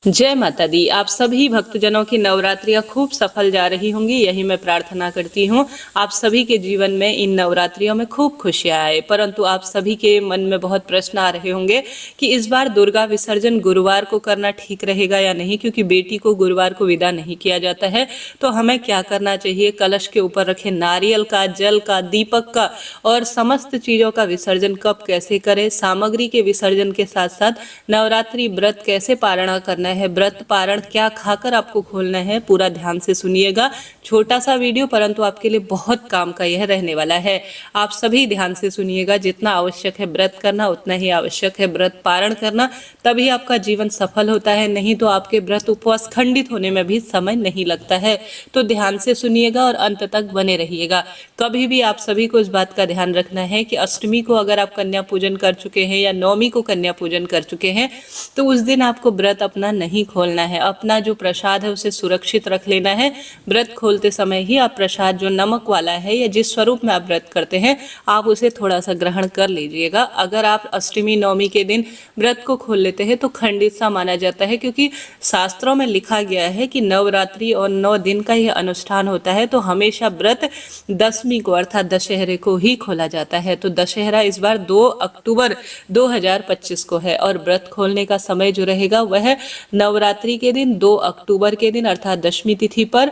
जय माता दी। आप सभी भक्तजनों की नवरात्रियां खूब सफल जा रही होंगी, यही मैं प्रार्थना करती हूँ। आप सभी के जीवन में इन नवरात्रियों में खूब खुशियां आए। परंतु आप सभी के मन में बहुत प्रश्न आ रहे होंगे कि इस बार दुर्गा विसर्जन गुरुवार को करना ठीक रहेगा या नहीं, क्योंकि बेटी को गुरुवार को विदा नहीं किया जाता है। तो हमें क्या करना चाहिए? कलश के ऊपर रखे नारियल का, जल का, दीपक का और समस्त चीजों का विसर्जन कब कैसे करें, सामग्री के विसर्जन के साथ साथ नवरात्रि व्रत कैसे पारणा करना है, व्रत पारण क्या खाकर आपको खोलना है, पूरा ध्यान से सुनिएगा। छोटा सा वीडियो परंतु आपके लिए बहुत काम का यह रहने वाला है। आप सभी ध्यान से सुनिएगा। जितना आवश्यक है व्रत करना उतना ही आवश्यक है व्रत पारण करना, तभी आपका जीवन सफल होता है। नहीं तो आपके व्रत उपवास खंडित होने में भी समय नहीं लगता है। तो ध्यान से सुनिएगा और अंत तक बने रहिएगा। कभी भी आप सभी को इस बात का ध्यान रखना है कि अष्टमी को अगर आप कन्या पूजन कर चुके हैं या नवमी को कन्या पूजन कर चुके हैं तो उस दिन आपको व्रत अपना नहीं खोलना है। अपना जो प्रसाद है उसे सुरक्षित रख लेना है। व्रत खोलते समय ही आप प्रसाद जो नमक वाला है या जिस स्वरूप में आप व्रत करते हैं आप उसे थोड़ा सा ग्रहण कर लीजिएगा। अगर आप अष्टमी नवमी के दिन व्रत को खोल लेते हैं तो खंडित सा माना जाता है, क्योंकि शास्त्रों में लिखा गया है कि नवरात्रि और 9 दिन का यह अनुष्ठान होता है तो हमेशा व्रत दशमी को अर्थात दशहरे को ही खोला जाता है। तो दशहरा इस बार 2 अक्टूबर 2025 को है और व्रत खोलने का समय जो रहेगा वह नवरात्रि के दिन 2 अक्टूबर के दिन अर्थात दशमी तिथि पर,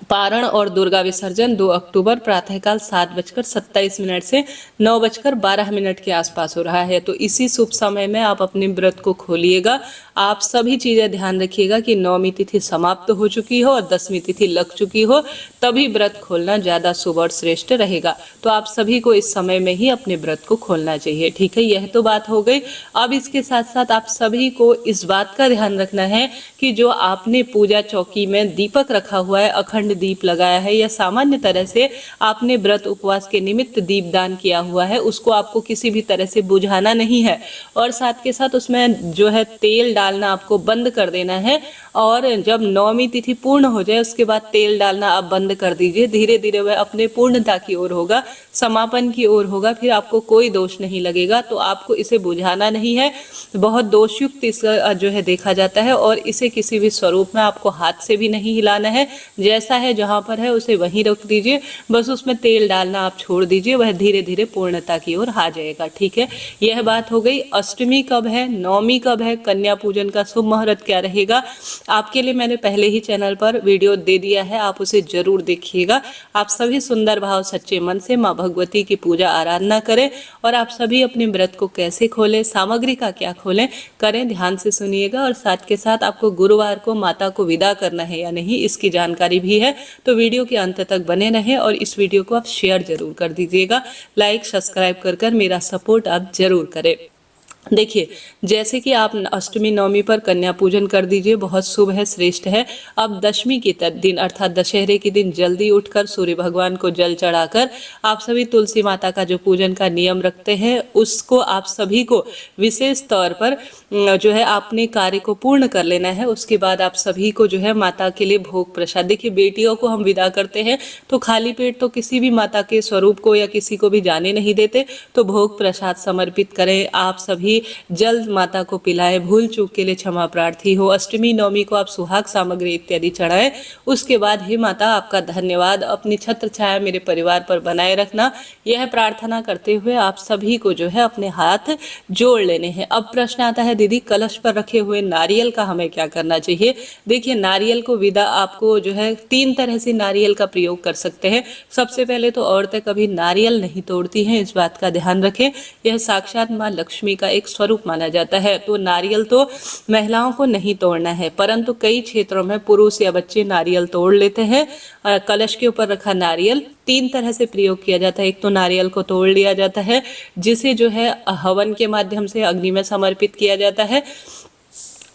पारण और दुर्गा विसर्जन 2 अक्टूबर प्रातःकाल 7:27 से 9:12 के आसपास हो रहा है। तो इसी शुभ समय में आप अपने व्रत को खोलिएगा। आप सभी चीजें ध्यान रखिएगा कि नवमी तिथि समाप्त हो चुकी हो और दशमी तिथि लग चुकी हो, तभी व्रत खोलना ज्यादा शुभ और श्रेष्ठ रहेगा। तो आप सभी को इस समय में ही अपने व्रत को खोलना चाहिए। ठीक है, यह तो बात हो गई। अब इसके साथ साथ आप सभी को इस बात का ध्यान रखना है कि जो आपने पूजा चौकी में दीपक रखा हुआ है, अखंड दीप लगाया है या सामान्य तरह से आपने व्रत उपवास के निमित्त दीपदान किया हुआ है, उसको आपको किसी भी तरह से बुझाना नहीं है। और साथ के साथ उसमें जो है तेल डालना आपको बंद कर देना है। और जब नवमी तिथि पूर्ण हो जाए उसके बाद तेल डालना आप बंद कर दीजिए। धीरे धीरे वह अपने पूर्णता की ओर होगा, समापन की ओर होगा, फिर आपको कोई दोष नहीं लगेगा। तो आपको इसे बुझाना नहीं है। बहुत दोषयुक्त इसका जो है देखा जाता है और इसे किसी भी स्वरूप में आपको हाथ से भी नहीं हिलाना है। जैसा है जहां पर है उसे वहीं रख दीजिए, बस उसमें तेल डालना आप छोड़ दीजिए, वह धीरे धीरे पूर्णता की ओर आ जाएगा। ठीक है, यह बात हो गई। अष्टमी कब है, नवमी कब है, कन्या पूजन का शुभ मुहूर्त क्या रहेगा, आपके लिए मैंने पहले ही चैनल पर वीडियो दे दिया है, आप उसे जरूर देखिएगा। आप सभी सुंदर भाव सच्चे मन से माँ भगवती की पूजा आराधना करें और आप सभी अपने व्रत को कैसे खोलें, सामग्री का क्या खोलें करें, ध्यान से सुनिएगा। और साथ के साथ आपको गुरुवार को माता को विदा करना है या नहीं इसकी जानकारी भी है। तो वीडियो के अंत तक बने रहें और इस वीडियो को आप शेयर जरूर कर दीजिएगा। लाइक सब्सक्राइब कर मेरा सपोर्ट आप जरूर करें। देखिए, जैसे कि आप अष्टमी नवमी पर कन्या पूजन कर दीजिए, बहुत शुभ है, श्रेष्ठ है। अब दशमी के दिन अर्थात दशहरे के दिन जल्दी उठकर सूर्य भगवान को जल चढ़ाकर आप सभी तुलसी माता का जो पूजन का नियम रखते हैं उसको आप सभी को विशेष तौर पर जो है अपने कार्य को पूर्ण कर लेना है। उसके बाद आप सभी को जो है माता के लिए भोग प्रसाद, देखिए बेटियों को हम विदा करते हैं तो खाली पेट तो किसी भी माता के स्वरूप को या किसी को भी जाने नहीं देते। तो भोग प्रसाद समर्पित करें, आप सभी जल माता को पिलाएं, भूल चूक के लिए क्षमा प्रार्थी हो। अष्टमी नवमी को आप सुहाग सामग्री इत्यादि चढ़ाएं। उसके बाद हे माता आपका धन्यवाद, अपनी छत्र छाया मेरे परिवार पर बनाए रखना, यह प्रार्थना करते हुए आप सभी को जो है अपने हाथ जोड़ लेने हैं। अब प्रश्न आता है दीदी कलश पर रखे हुए नारियल का हमें क्या करना चाहिए। देखिए, नारियल को विदा आपको जो है 3 तरह से नारियल का प्रयोग कर सकते हैं। सबसे पहले तो औरतें कभी नारियल नहीं तोड़ती हैं, इस बात का ध्यान रखें। यह साक्षात माँ लक्ष्मी का एक स्वरूप माना जाता है। तो नारियल तो महिलाओं को नहीं तोड़ना है, परंतु कई क्षेत्रों में पुरुष या बच्चे नारियल तोड़ लेते हैं। कलश के ऊपर रखा नारियल 3 तरह से प्रयोग किया जाता है। एक तो नारियल को तोड़ लिया जाता है जिसे जो है हवन के माध्यम से अग्नि में समर्पित किया जाता है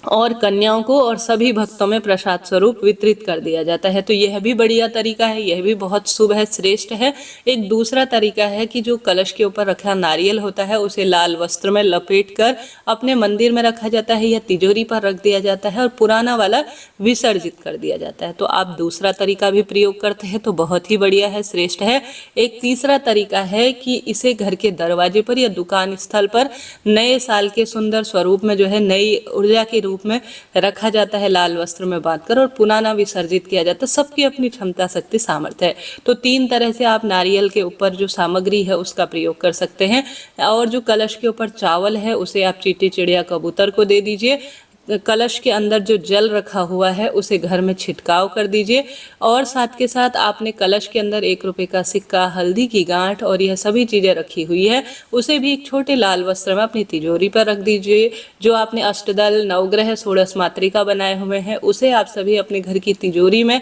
और कन्याओं को और सभी भक्तों में प्रसाद स्वरूप वितरित कर दिया जाता है। तो यह भी बढ़िया तरीका है, यह भी बहुत शुभ है, श्रेष्ठ है। एक दूसरा तरीका है कि जो कलश के ऊपर रखा नारियल होता है उसे लाल वस्त्र में लपेट कर अपने मंदिर में रखा जाता है या तिजोरी पर रख दिया जाता है और पुराना वाला विसर्जित कर दिया जाता है। तो आप दूसरा तरीका भी प्रयोग करते हैं तो बहुत ही बढ़िया है, श्रेष्ठ है। एक तीसरा तरीका है कि इसे घर के दरवाजे पर या दुकान स्थल पर नए साल के सुंदर स्वरूप में जो है नई ऊर्जा के रूप रूप में रखा जाता है लाल वस्त्र में बांधकर और पुनः ना विसर्जित किया जाता है। सबकी अपनी क्षमता, शक्ति, सामर्थ्य है। तो 3 तरह से आप नारियल के ऊपर जो सामग्री है उसका प्रयोग कर सकते हैं। और जो कलश के ऊपर चावल है उसे आप चींटी, चिड़िया, कबूतर को दे दीजिए। कलश के अंदर जो जल रखा हुआ है उसे घर में छिड़काव कर दीजिए। और साथ के साथ आपने कलश के अंदर 1 रुपये का सिक्का, हल्दी की गांठ और यह सभी चीज़ें रखी हुई है, उसे भी एक छोटे लाल वस्त्र में अपनी तिजोरी पर रख दीजिए। जो आपने अष्टदल, नवग्रह, षोडश मातृका बनाए हुए हैं उसे आप सभी अपने घर की तिजोरी में,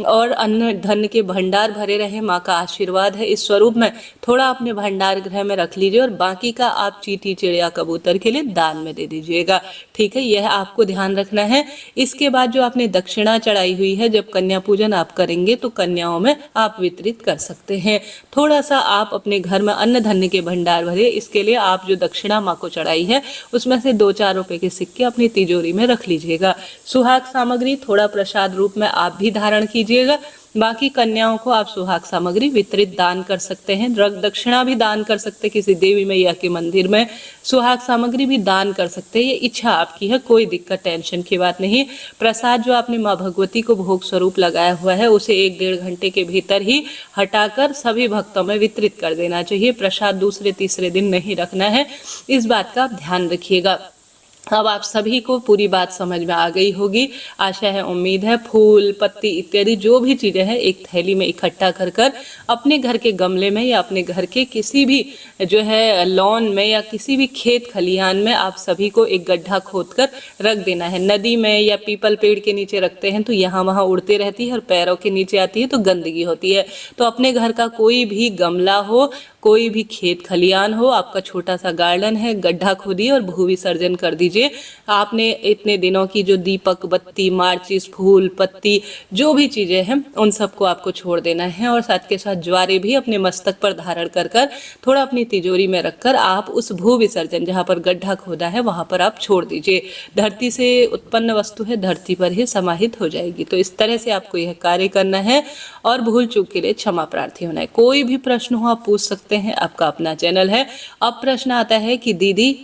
और अन्न धन के भंडार भरे रहे, माँ का आशीर्वाद है इस स्वरूप में, थोड़ा अपने भंडार गृह में रख लीजिए और बाकी का आप चींटी, चिड़िया, कबूतर के लिए दान में दे दीजिएगा। ठीक है, यह आपको ध्यान रखना है। इसके बाद जो आपने दक्षिणा चढ़ाई हुई है, जब कन्या पूजन आप करेंगे तो कन्याओं में आप वितरित कर सकते हैं। थोड़ा सा आप अपने घर में अन्न धन्य के भंडार भरे। इसके लिए आप जो दक्षिणा माँ को चढ़ाई है उसमें से 2-4 रुपए के सिक्के अपनी तिजोरी में रख लीजिएगा। सुहाग सामग्री थोड़ा प्रसाद रूप में आप भी धारण कीजिएगा। बाकी कन्याओं को आप सुहाग सामग्री वितरित दान कर सकते हैं। दक्षिणा भी दान कर सकते हैं किसी देवी मैया के मंदिर में, सुहाग सामग्री भी दान कर सकते हैं। ये इच्छा आपकी है, कोई दिक्कत, टेंशन की बात नहीं। प्रसाद जो आपने माँ भगवती को भोग स्वरूप लगाया हुआ है उसे 1-1.5 घंटे के भीतर ही हटाकर सभी भक्तों में वितरित कर देना चाहिए। प्रसाद दूसरे तीसरे दिन नहीं रखना है, इस बात का आप ध्यान रखिएगा। अब आप सभी को पूरी बात समझ में आ गई होगी, आशा है, उम्मीद है। फूल, पत्ती इत्यादि जो भी चीज़ें हैं एक थैली में इकट्ठा कर कर अपने घर के गमले में या अपने घर के किसी भी जो है लॉन में या किसी भी खेत खलिहान में आप सभी को एक गड्ढा खोद कर रख देना है। नदी में या पीपल पेड़ के नीचे रखते हैं तो यहाँ वहाँ उड़ते रहती है और पैरों के नीचे आती है तो गंदगी होती है। तो अपने घर का कोई भी गमला हो, कोई भी खेत खलिहान हो, आपका छोटा सा गार्डन है, गड्ढा खोदिए और भू विसर्जन कर दीजिए। आपने इतने दिनों की जो दीपक, बत्ती, माचिस, फूल, पत्ती जो भी चीज़ें हैं उन सबको आपको छोड़ देना है। और साथ के साथ ज्वारे भी अपने मस्तक पर धारण कर कर थोड़ा अपनी तिजोरी में रखकर आप उस भू विसर्जन जहाँ पर गड्ढा खोदा है वहाँ पर आप छोड़ दीजिए। धरती से उत्पन्न वस्तु है, धरती पर ही समाहित हो जाएगी। तो इस तरह से आपको यह कार्य करना है और भूल चूक के लिए क्षमा प्रार्थी होना है। कोई भी प्रश्न हो आप पूछ सकते हैं, आपका अपना चैनल है। अब प्रश्न आता है कि दीदी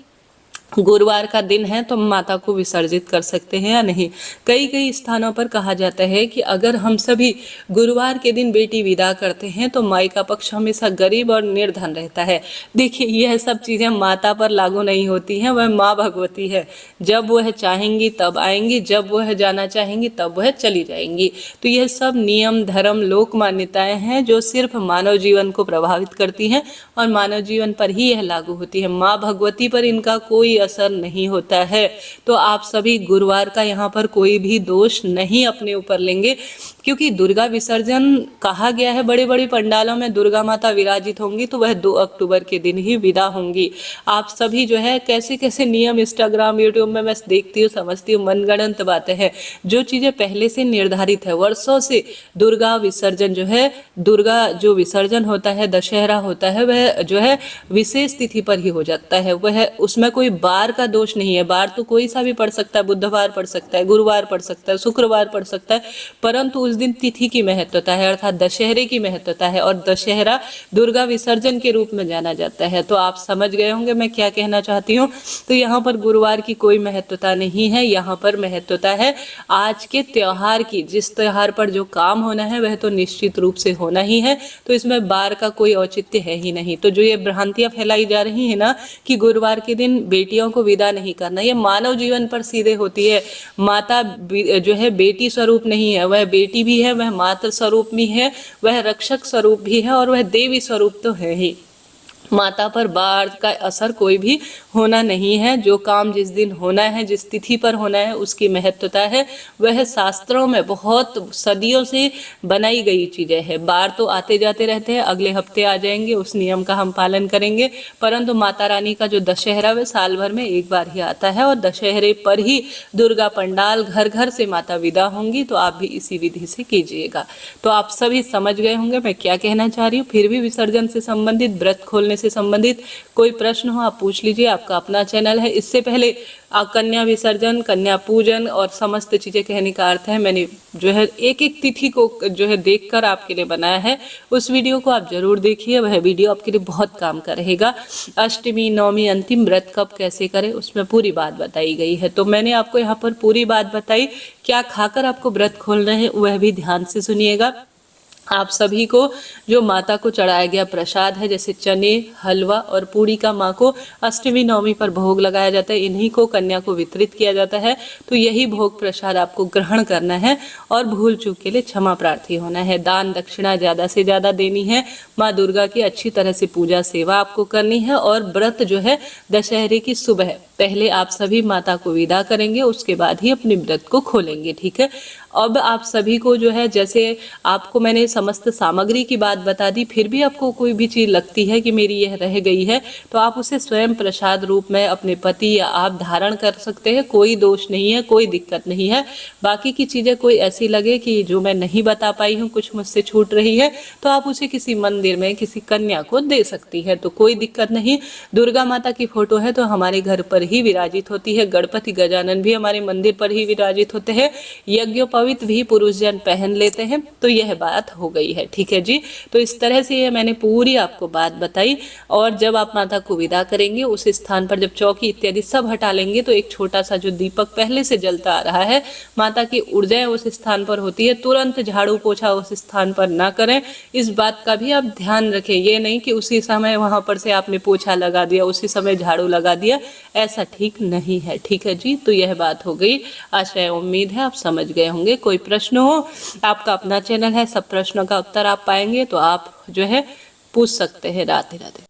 गुरुवार का दिन है तो माता को विसर्जित कर सकते हैं या नहीं। कई स्थानों पर कहा जाता है कि अगर हम सभी गुरुवार के दिन बेटी विदा करते हैं तो माई का पक्ष हमेशा गरीब और निर्धन रहता है। देखिए, यह सब चीज़ें माता पर लागू नहीं होती हैं, वह माँ भगवती है। जब वह चाहेंगी तब आएंगी, जब वह जाना चाहेंगी तब वह चली जाएंगी। तो यह सब नियम, धर्म, लोक मान्यताएं हैं जो सिर्फ मानव जीवन को प्रभावित करती हैं और मानव जीवन पर ही यह लागू होती है। माँ भगवती पर इनका कोई असर नहीं होता है। तो आप सभी गुरुवार का यहाँ पर कोई भी दोष नहीं अपने ऊपर लेंगे, क्योंकि दुर्गा विसर्जन कहा गया है बड़े बड़े पंडालों में दुर्गा माता विराजित होंगी तो वह 2 अक्टूबर के दिन ही विदा होंगी। आप सभी जो है कैसे कैसे नियम इंस्टाग्राम, यूट्यूब में मैं देखती हूँ, समझती हूँ, मनगढ़ंत बातें हैं। जो चीज़ें पहले से निर्धारित है, वर्षों से दुर्गा विसर्जन जो है, दुर्गा जो विसर्जन होता है, दशहरा होता है, वह जो है विशेष तिथि पर ही हो जाता है। वह उसमें कोई बार का दोष नहीं है। बार तो कोई सा भी पड़ सकता है, बुधवार पड़ सकता है, गुरुवार पड़ सकता है, शुक्रवार पड़ सकता है, परंतु उस दिन तिथि की महत्वता है, अर्थात दशहरे की महत्वता है और दशहरा दुर्गा विसर्जन के रूप में जाना जाता है। तो आप समझ गए होंगे मैं क्या कहना चाहती हूँ। तो यहाँ पर गुरुवार की कोई महत्वता नहीं है, यहाँ पर महत्वता है आज के त्योहार की। जिस त्योहार पर जो काम होना है वह तो निश्चित रूप से होना ही है, तो इसमें बार का कोई औचित्य है ही नहीं। तो जो ये भ्रांतियां फैलाई जा रही है ना कि गुरुवार के दिन बेटियों को विदा नहीं करना, ये मानव जीवन पर सीधे होती है। माता जो है बेटी स्वरूप नहीं है, वह बेटी भी है, वह मातृ स्वरूप भी है, वह रक्षक स्वरूप भी है और वह देवी स्वरूप तो है ही। माता पर बाढ़ का असर कोई भी होना नहीं है। जो काम जिस दिन होना है, जिस तिथि पर होना है, उसकी महत्वता है। वह शास्त्रों में बहुत सदियों से बनाई गई चीज़ें हैं। बाढ़ तो आते जाते रहते हैं, अगले हफ्ते आ जाएंगे, उस नियम का हम पालन करेंगे, परंतु माता रानी का जो दशहरा वह साल भर में एक बार ही आता है और दशहरे पर ही दुर्गा पंडाल घर घर से माता विदा होंगी। तो आप भी इसी विधि से कीजिएगा। तो आप सभी समझ गए होंगे मैं क्या कहना चाह रही हूँ। फिर भी विसर्जन से संबंधित, व्रत खोलने से संबंधित कोई प्रश्न हो आप पूछ लीजिए, आपका अपना चैनल है। इससे पहले कन्या विसर्जन, कन्या पूजन और समस्त चीज़ें कहने का अर्थ है, मैंने जो है एक एक तिथि को जो है देखकर आपके लिए बनाया है। उस वीडियो को आप जरूर देखिए, वह वीडियो आपके लिए बहुत काम का रहेगा। अष्टमी, नवमी, अंतिम व्रत कब कैसे करें उसमें पूरी बात बताई गई है। तो मैंने आपको यहाँ पर पूरी बात बताई, क्या खाकर आपको व्रत खोलना है वह भी ध्यान से सुनिएगा। आप सभी को जो माता को चढ़ाया गया प्रसाद है, जैसे चने, हलवा और पूड़ी का माँ को अष्टमी नवमी पर भोग लगाया जाता है, इन्हीं को कन्या को वितरित किया जाता है। तो यही भोग प्रसाद आपको ग्रहण करना है और भूल चूक के लिए क्षमा प्रार्थी होना है। दान दक्षिणा ज़्यादा से ज़्यादा देनी है। माँ दुर्गा की अच्छी तरह से पूजा सेवा आपको करनी है। और व्रत जो है दशहरे की सुबह पहले आप सभी माता को विदा करेंगे, उसके बाद ही अपने व्रत को खोलेंगे, ठीक है। अब आप सभी को जो है, जैसे आपको मैंने समस्त सामग्री की बात बता दी, फिर भी आपको कोई भी चीज़ लगती है कि मेरी यह रह गई है, तो आप उसे स्वयं प्रसाद रूप में अपने पति या आप धारण कर सकते हैं। कोई दोष नहीं है, कोई दिक्कत नहीं है। बाकी की चीज़ें कोई ऐसी लगे कि जो मैं नहीं बता पाई हूँ, कुछ मुझसे छूट रही है, तो आप उसे किसी मंदिर में किसी कन्या को दे सकती है, तो कोई दिक्कत नहीं। दुर्गा माता की फोटो है तो हमारे घर पर ही विराजित होती है। गणपति गजानन भी हमारे मंदिर पर ही विराजित होते हैं। यज्ञोपवीत भी पुरुष जन पहन लेते हैं। तो यह बात हो गई है, ठीक है जी। तो इस तरह से ये मैंने पूरी आपको बात बताई। और जब आप माता को विदा करेंगे, उस स्थान पर जब चौकी इत्यादि सब हटा लेंगे, तो एक छोटा सा जो दीपक पहले से जलता आ रहा है, माता की ऊर्जाएं उस स्थान पर होती है, तुरंत झाड़ू पोछा उस स्थान पर ना करें। इस बात का भी आप ध्यान रखें। ये नहीं कि उसी समय वहां पर से आपने पोछा लगा दिया, उसी समय झाड़ू लगा दिया, ऐसा ठीक नहीं है, ठीक है जी। तो यह बात हो गई। आशा उम्मीद है आप समझ गए होंगे। कोई प्रश्न हो, आपका अपना चैनल है, सब प्रश्नों का उत्तर आप पाएंगे, तो आप जो है पूछ सकते हैं। राधे राधे।